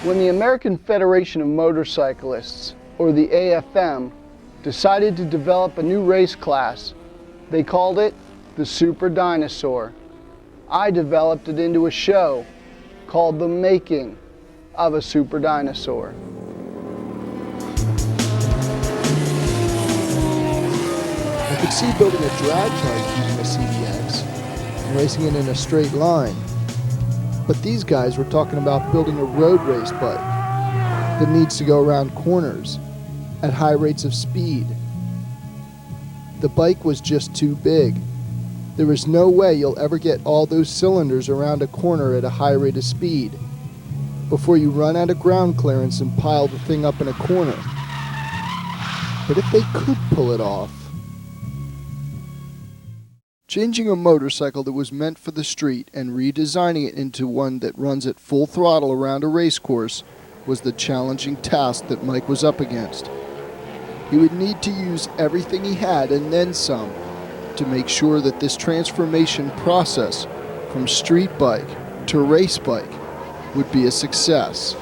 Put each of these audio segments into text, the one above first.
When the American Federation of Motorcyclists, or the AFM, decided to develop a new race class, they called it the Super Dinosaur. I developed it into a show called The Making of a Super Dinosaur. I could see building a drag bike using a CBX and racing it in a straight line. But these guys were talking about building a road race bike that needs to go around corners at high rates of speed. The bike was just too big. There is no way you'll ever get all those cylinders around a corner at a high rate of speed before you run out of ground clearance and pile the thing up in a corner. But if they could pull it off, changing a motorcycle that was meant for the street and redesigning it into one that runs at full throttle around a race course was the challenging task that Mike was up against. He would need to use everything he had and then some to make sure that this transformation process from street bike to race bike would be a success.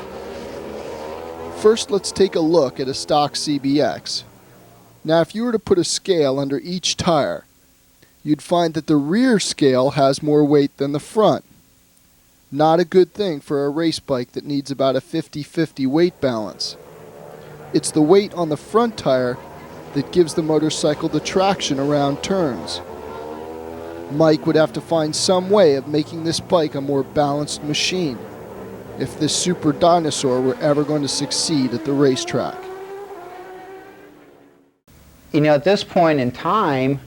First, let's take a look at a stock CBX. Now, if you were to put a scale under each tire, you'd find that the rear scale has more weight than the front. Not a good thing for a race bike that needs about a 50-50 weight balance. It's the weight on the front tire that gives the motorcycle the traction around turns. Mike would have to find some way of making this bike a more balanced machine if this Super Dinosaur were ever going to succeed at the racetrack. You know, at this point in time,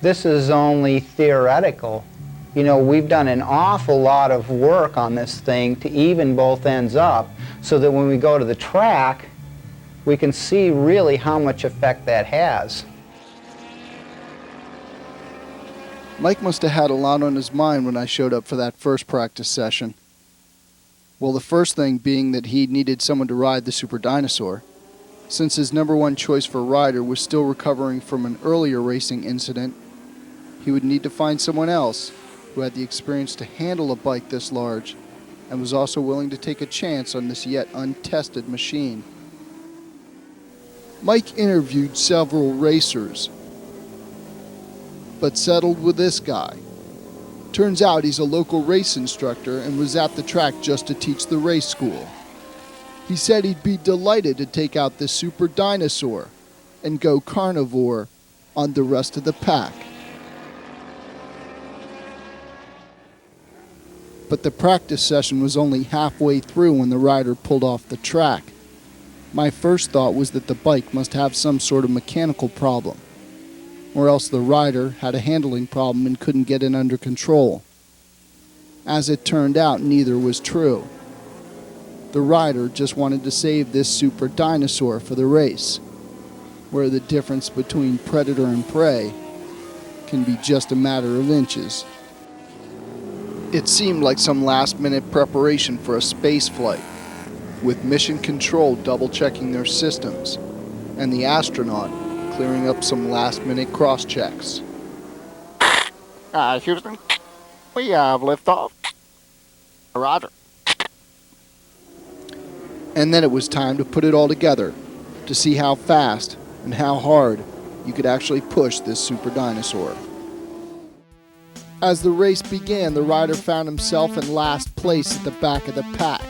this is only theoretical. You know, we've done an awful lot of work on this thing to even both ends up so that when we go to the track, we can see really how much effect that has. Mike must have had a lot on his mind when I showed up for that first practice session. Well, the first thing being that he needed someone to ride the Super Dinosaur, since his number one choice for rider was still recovering from an earlier racing incident. He would need to find someone else who had the experience to handle a bike this large and was also willing to take a chance on this yet untested machine. Mike interviewed several racers, but settled with this guy. Turns out he's a local race instructor and was at the track just to teach the race school. He said he'd be delighted to take out this Super Dinosaur and go carnivore on the rest of the pack. But the practice session was only halfway through when the rider pulled off the track. My first thought was that the bike must have some sort of mechanical problem, or else the rider had a handling problem and couldn't get it under control. As it turned out, neither was true. The rider just wanted to save this Super Dinosaur for the race, where the difference between predator and prey can be just a matter of inches. It seemed like some last-minute preparation for a space flight, with mission control double-checking their systems, and the astronaut clearing up some last-minute cross-checks. Houston, we have liftoff. Roger. And then it was time to put it all together, to see how fast and how hard you could actually push this Super Dinosaur. As the race began, the rider found himself in last place at the back of the pack.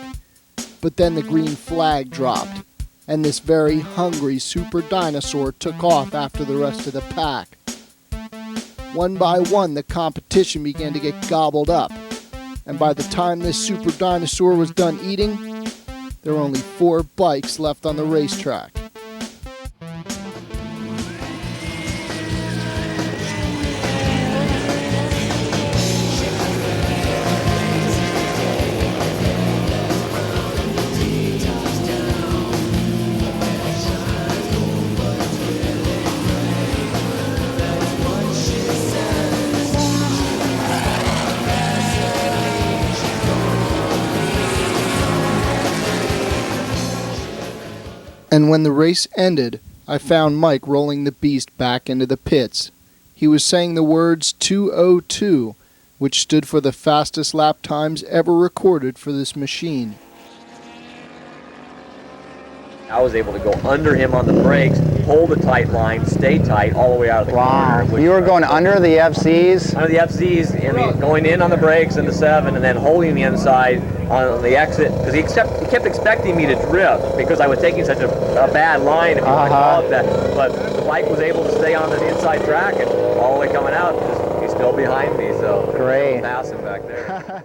But then the green flag dropped, and this very hungry Super Dinosaur took off after the rest of the pack. One by one, the competition began to get gobbled up, and by the time this Super Dinosaur was done eating, there were only 4 bikes left on the racetrack. And when the race ended, I found Mike rolling the beast back into the pits. He was saying the words 202 which stood for the fastest lap times ever recorded for this machine. I was able to go under him on the brakes, hold a tight line, stay tight all the way out of the Wow. corner. You were going under the FZs? Under the FZs, and going in on the brakes in the 7, and then holding the inside on the exit, because he kept expecting me to drift because I was taking such a bad line, if you want to call it that. But the bike was able to stay on the inside track, and all the way coming out, he's still behind me, so Great. pass him back there.